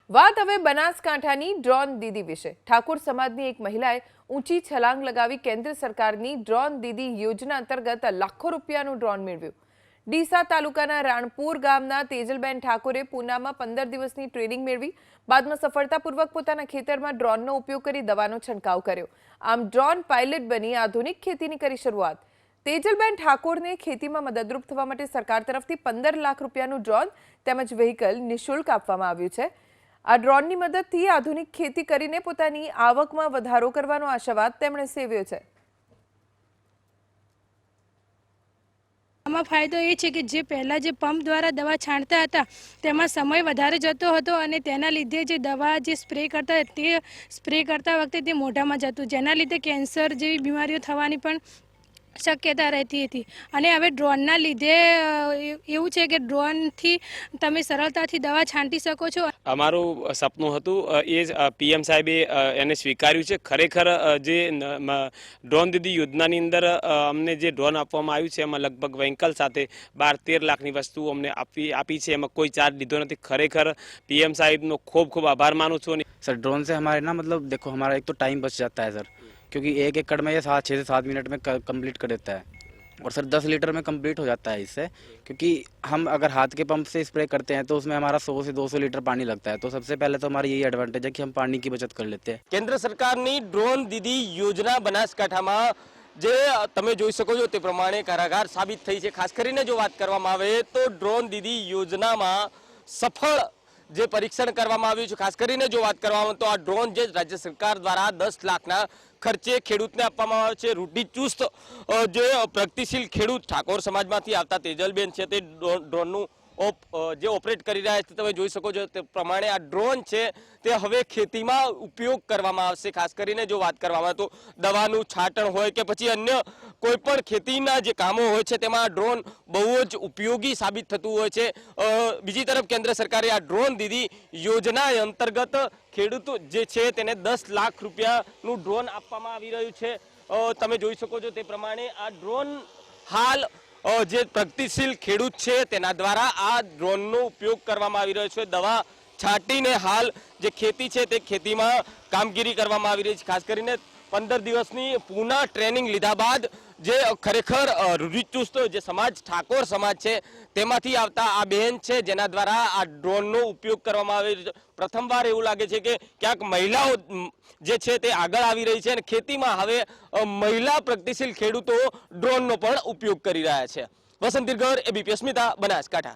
વાત હવે બનાસકાંઠાની ડ્રોન દીદી વિશે। ઠાકોર સમાજની એક મહિલાએ ઊંચી છલાંગ લગાવી કેન્દ્ર સરકારની ડ્રોન દીદી યોજના અંતર્ગત લાખો રૂપિયાનું ડ્રોન મેળવ્યું। ડીસા તાલુકાના રાણપુર ગામના તેજલબેન ઠાકોરે પૂનામાં 15 દિવસની ટ્રેનિંગ મેળવી બાદમાં સફળતાપૂર્વક પોતાના ખેતરમાં ડ્રોનનો ઉપયોગ કરી દવાનો છંટકાવ કર્યો। આમ ડ્રોન પાયલટ બની આધુનિક ખેતીની કરી શરૂઆત। તેજલબેન ઠાકોરને ખેતીમાં મદદરૂપ થવા માટે સરકાર તરફથી 15 લાખ રૂપિયાનું ડ્રોન તેમજ વ્હીકલ નિઃશુલ્ક આપવામાં આવ્યું છે। આ ડ્રોનની મદદથી આધુનિક ખેતી કરીને પોતાની આવકમાં વધારો કરવાનો આશાવાદ તેમણે સેવ્યો છે। આમાં ફાયદો એ છે કે જે પહેલાં જે પંપ દ્વારા દવા છાંટતા હતા તેમાં સમય વધારે જતો હતો અને તેના લીધે જે દવા જે સ્પ્રે કરતા તે સ્પ્રે કરતા વખતે તે મોઢામાં જતું, જેના લીધે કેન્સર જેવી બીમારીઓ થવાની પણ શક્યતા રહેતી હતી। અને હવે ડ્રોનના લીધે એવું છે કે ડ્રોનથી તમે સરળતાથી દવા છાંટી શકો છો। અમારું સપનું હતું એ પીએમ સાહેબે એને સ્વીકાર્યું છે। ખરેખર જે ડ્રોન દીદી યોજનાની અંદર અમને જે ડ્રોન આપવામાં આવ્યું છે એમાં લગભગ વ્હીકલ સાથે 12-13 લાખની વસ્તુ અમને આપી છે। એમાં કોઈ ચાર્જ લીધો નથી। ખરેખર पीएम साहिब નો ખૂબ ખૂબ આભાર માનું છું। सर ड्रोन से हमारे ना मतलब देखो हमारा एक तो टाइम बच जाता है सर, क्योंकि 1 एकड़ में ये 6 से 7 मिनट में कंप्लीट कर देता है और सर 10 लीटर में कंप्लीट हो जाता है इससे। क्योंकि हम अगर हाथ के पंप से स्प्रे करते हैं तो उसमें हमारा 100 से 200 लीटर पानी लगता है, तो सबसे पहले तो हमारा यही एडवांटेज है कि हम पानी की बचत कर लेते हैं। केंद्र सरकारनी ड्रोन दीदी योजना बनासकांठामां जे तमे जोई शको छो ते प्रमाणे कारागार साबित थई छे। खास करीने जो वात करवामां आवे तो ड्रोन दीदी योजनामां सफल जे परीक्षण करवामां आव्युं छे। खास करीने जो वात करवामां तो आ ड्रोन जे राज्य सरकार द्वारा 10 लाखना खर्चे खेडूतने आपवामां आवे छे। रूढ़िचुस्त जे प्रगतिशील खेडूत ठाकोर समाजमांथी आवता तेजलबेन छे ते ड्रोननुं जे ऑपरेट करी रह्या छे तमे जोई शको छो ते प्रमाणे आ ड्रोन छे ते हवे खेतीमां उपयोग करवामां आवशे। खास करीने जो वात करवामां तो दवानुं छाटण होय के पछी अन्य कोईपण खेतीना जे कामो होय छे तेमां ड्रोन बहु ज उपयोगी साबित थतुं होय छे। बीजी तरफ केंद्र सरकारे आ ड्रोन दीदी योजना अंतर्गत खेडूतो जे छे तेने 10 लाख रूपियानुं ड्रोन आपवामां आवी रह्युं छे। तमे जोई शको छो ते प्रमाणे आ ड्रोन हाल जे प्रगतिशील खेडूत छे तेना द्वारा आ ड्रोननो उपयोग करवामां आवी रह्यो छे। दवा छाटीने हाल जे खेती छे ते खेतीमां कामगीरी करवामां आवी रही छे। खास करीने 15 दिवसनी पूना ट्रेनिंग लीधा बाद जे खरेखर रूढ़िचुस्त जे समाज ठाकोर समाज छे तेमांथी आवता आ बहेन छे जेना द्वारा आ ड्रोननो उपयोग करवामां आवे छे। प्रथमवार एवुं लागे छे के क्यांक महिलाओ जे छे ते आगळ आवी रही छे अने खेतीमां हवे महिला प्रगतिशील खेडूतो ड्रोननो पण उपयोग करी रह्या छे। वसंत दीर्घर, एबीपी अस्मिता, बनासकांठा।